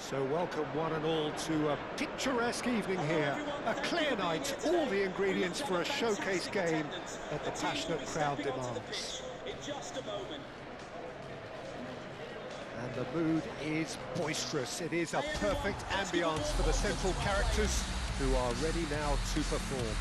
So welcome one and all to a picturesque evening here, a clear night, all the ingredients for a showcase game that the passionate crowd demands. And the mood is boisterous. It is a perfect ambience for the central characters who are ready now to perform.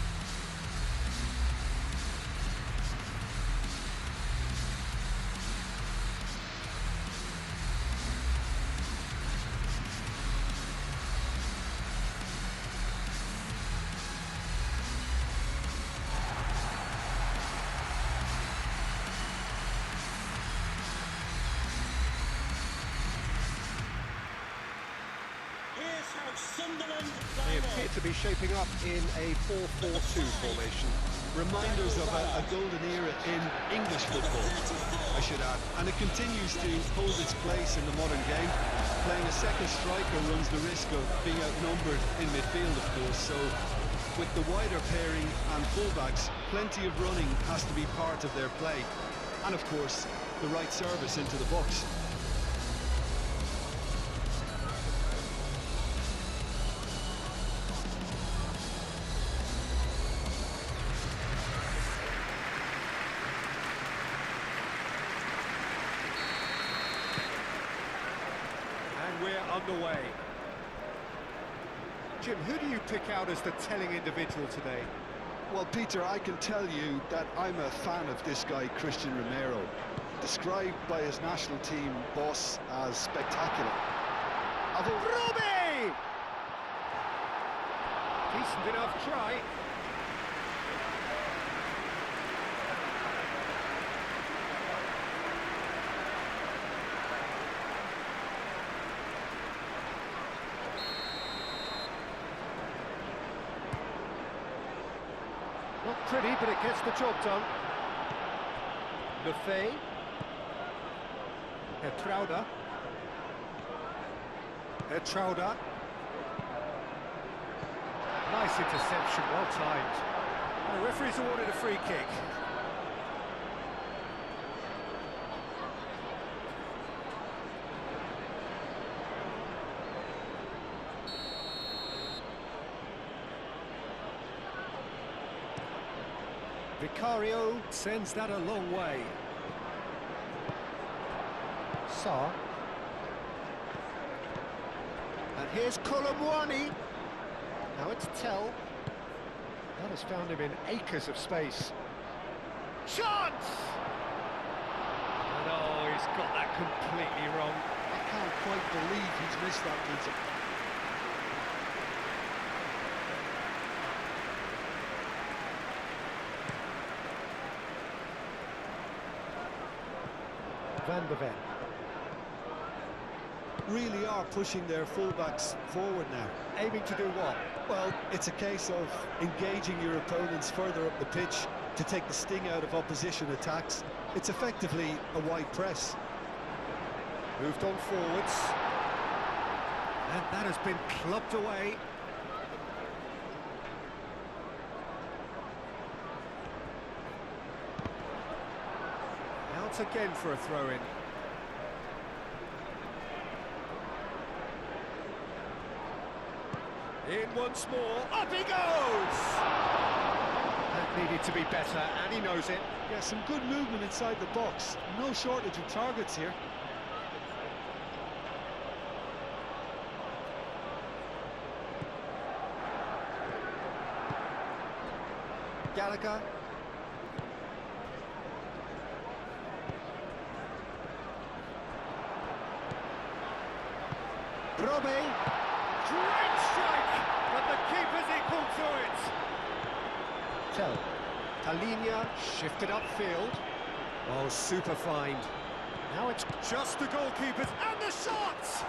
They appear to be shaping up in a 4-4-2 formation. Reminders of a golden era in English football, I should add. And it continues to hold its place in the modern game. Playing a second striker runs the risk of being outnumbered in midfield, of course. So with the wider pairing and fullbacks, plenty of running has to be part of their play. And of course, the right service into the box. We're underway. Jim, who do you pick out as the telling individual today? Well, Peter, I can tell you that I'm a fan of this guy, Christian Romero. Described by his national team boss as spectacular. Robbie! Decent enough try. Not pretty, but it gets the job done. Lefebvre. Hertrauda. Nice interception, well timed. The referee's awarded a free kick. Vicario sends that a long way. Sarr. And here's Colomwani. Now it's Tell. That has found him in acres of space. Chance! And oh, he's got that completely wrong. I can't quite believe he's missed that, Peter. Van de Ven. Really are pushing their fullbacks forward now. Aiming to do what? Well, it's a case of engaging your opponents further up the pitch to take the sting out of opposition attacks. It's effectively a wide press. Moved on forwards. And that has been clubbed away. Out again for a throw-in. In once more, up he goes! That needed to be better, and he knows it. Yeah, some good movement inside the box. No shortage of targets here. Gallagher. Robbie. Great strike, but the keeper's equal to it. Tell. Talinia shifted upfield. Oh, super find. Now it's just the goalkeepers and the shots!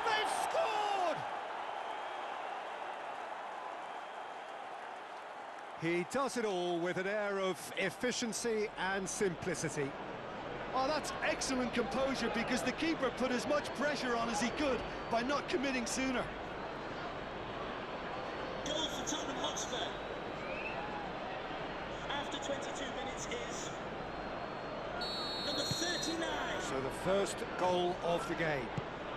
They've scored! He does it all with an air of efficiency and simplicity. Oh, that's excellent composure because the keeper put as much pressure on as he could by not committing sooner. Goal for Tottenham Hotspur. After 22 minutes is number 39. So the first goal of the game.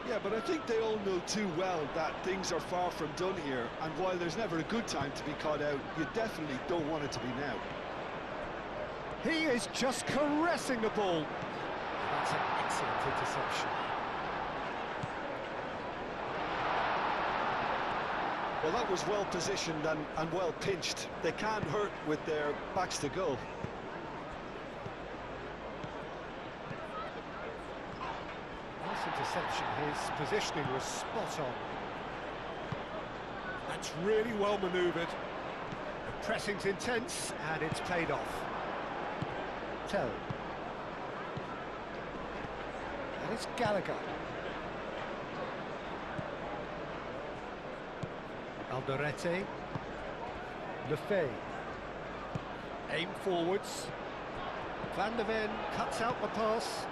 Yeah, but I think they all know too well that things are far from done here, and while there's never a good time to be caught out, you definitely don't want it to be now. He is just caressing the ball. That's an excellent interception. Well, that was well positioned and well pinched. They can't hurt with their backs to goal. Nice interception. His positioning was spot on. That's really well manoeuvred. The pressing's intense and it's paid off. Tell. And it's Gallagher. Alderete. Lefebvre. Aim forwards. Van der Ven cuts out the pass.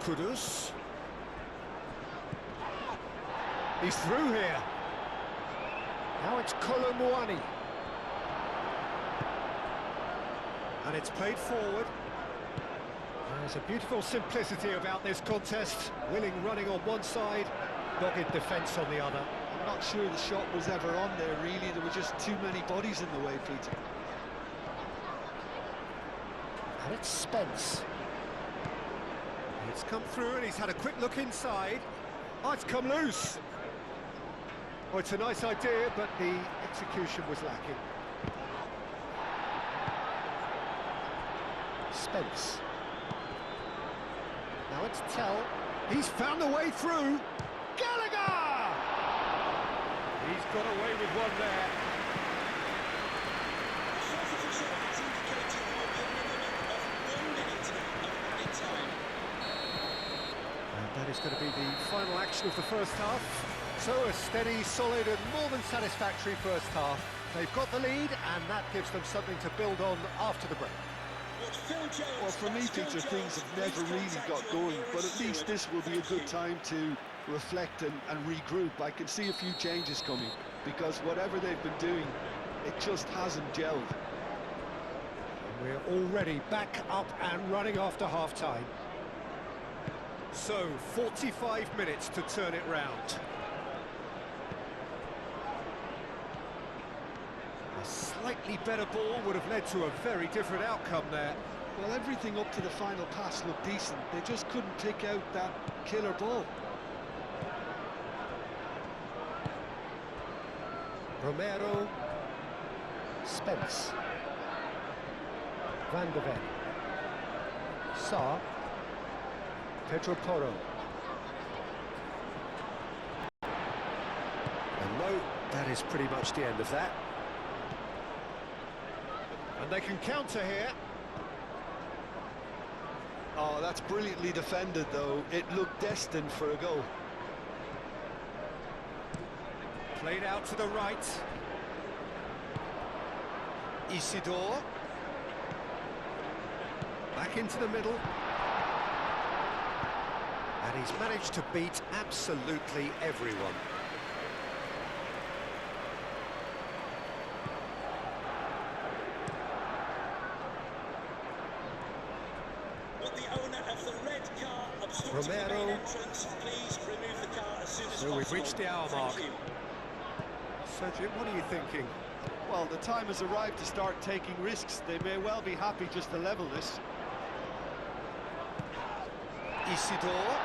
Kudus. He's through here. Now it's Colomboani. And it's played forward. There's a beautiful simplicity about this contest. Willing running on one side, dogged defence on the other. I'm not sure the shot was ever on there, really. There were just too many bodies in the way, Peter. And it's Spence. It's come through and he's had a quick look inside. Oh, it's come loose. Oh, it's a nice idea, but the execution was lacking. Spence. Now it's Tell. He's found a way through. Gallagher! He's got away with one there. And that is going to be the final action of the first half. So a steady, solid and more than satisfactory first half. They've got the lead and that gives them something to build on after the break. Well, for me, Peter, things have never really got going, but at least this will be a good time to reflect and regroup. I can see a few changes coming, because whatever they've been doing, it just hasn't gelled. We're already back up and running after half-time. So, 45 minutes to turn it round. A slightly better ball would have led to a very different outcome there. Well, everything up to the final pass looked decent. They just couldn't pick out that killer ball. Romero. Spence. Van der Ven. Sarr. Pedro Porro. And no, that is pretty much the end of that. And they can counter here. Oh, that's brilliantly defended, though. It looked destined for a goal. Played out to the right. Isidore. Back into the middle. And he's managed to beat absolutely everyone. Romero. Please remove the car as soon as So we've reached the hour mark. So Jim, what are you thinking? Well, the time has arrived to start taking risks. They may well be happy just to level this. Isidore.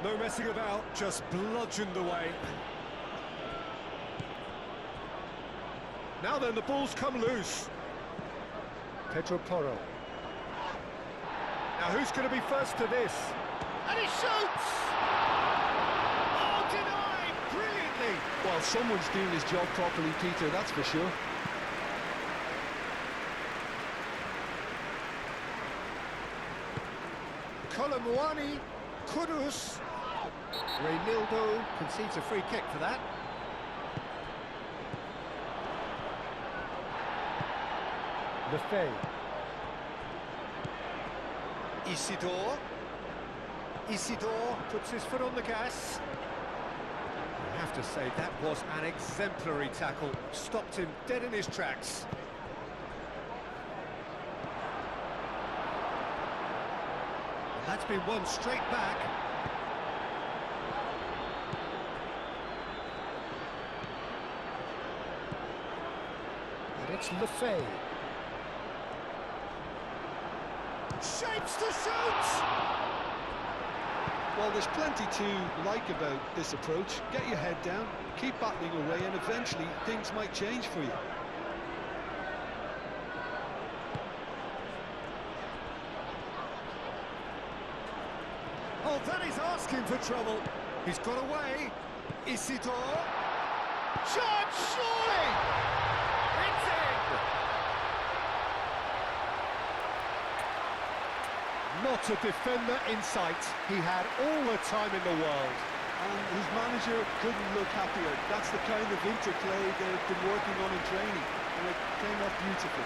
No messing about, just bludgeoned away. Now then, the ball's come loose. Pedro Porro. Now who's going to be first to this? And he shoots! Oh, denied! Brilliantly! Well, someone's doing his job properly, Peter, that's for sure. Colomboani, Kudus. Reynildo concedes a free kick for that. Lefebvre. Isidore. Isidore puts his foot on the gas. I have to say, that was an exemplary tackle. Stopped him dead in his tracks. That's been won straight back. And it's Lefay. Shapes to shoot! Well, there's plenty to like about this approach. Get your head down, keep battling away, and eventually things might change for you. Oh, that is asking for trouble. He's got away. Isidore. Shot, surely! It's in! Not a defender in sight. He had all the time in the world. And his manager couldn't look happier. That's the kind of interplay they've been working on in training, and it came off beautiful.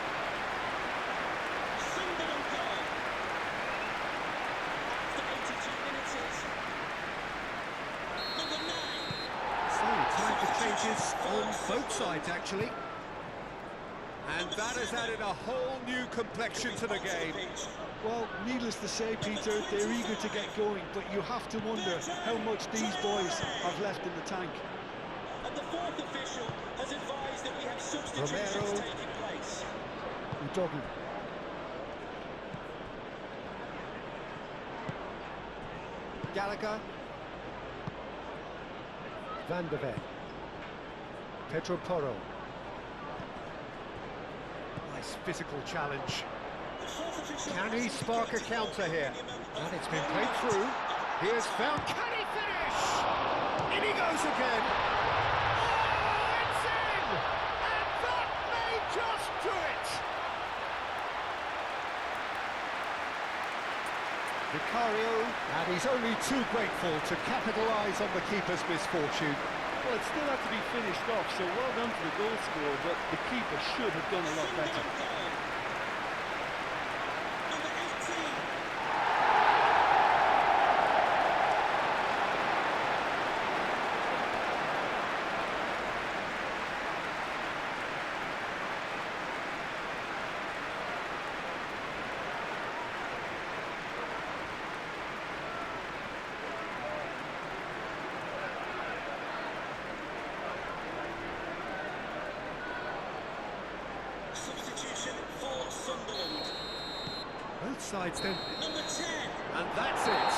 Sunderland goal. After 82 minutes is number 9. So, time for changes on both sides, actually. And that has added a whole new complexion to the game. Well, needless to say, Peter, they're eager to get going, but you have to wonder how much these boys have left in the tank. And the fourth official has advised that we have substitutions Romero. taking place. Udogi. Gallagher. Van de Ven. Pedro Porro. Nice physical challenge. Can he spark a counter here? And it's been played through. He has found... Can he finish? In he goes again. Oh, it's in! And that may just do it! Vicario, and he's only too grateful to capitalise on the keeper's misfortune. Well, it still had to be finished off, so well done to the goal scorer, but the keeper should have done a lot better. Number 18. Substitution for Sunderland. Both sides then. Number 10. And that's it.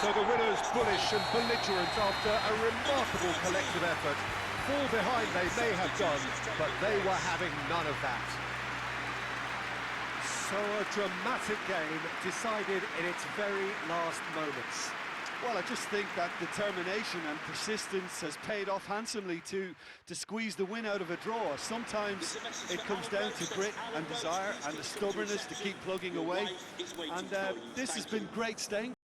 So the winners bullish and belligerent after a remarkable collective effort. Fall behind they may have done, but they were having none of that. So a dramatic game decided in its very last moments. Well, I just think that determination and persistence has paid off handsomely to squeeze the win out of a draw. Sometimes it comes down to grit and desire and the stubbornness to keep plugging away. And this has been great staying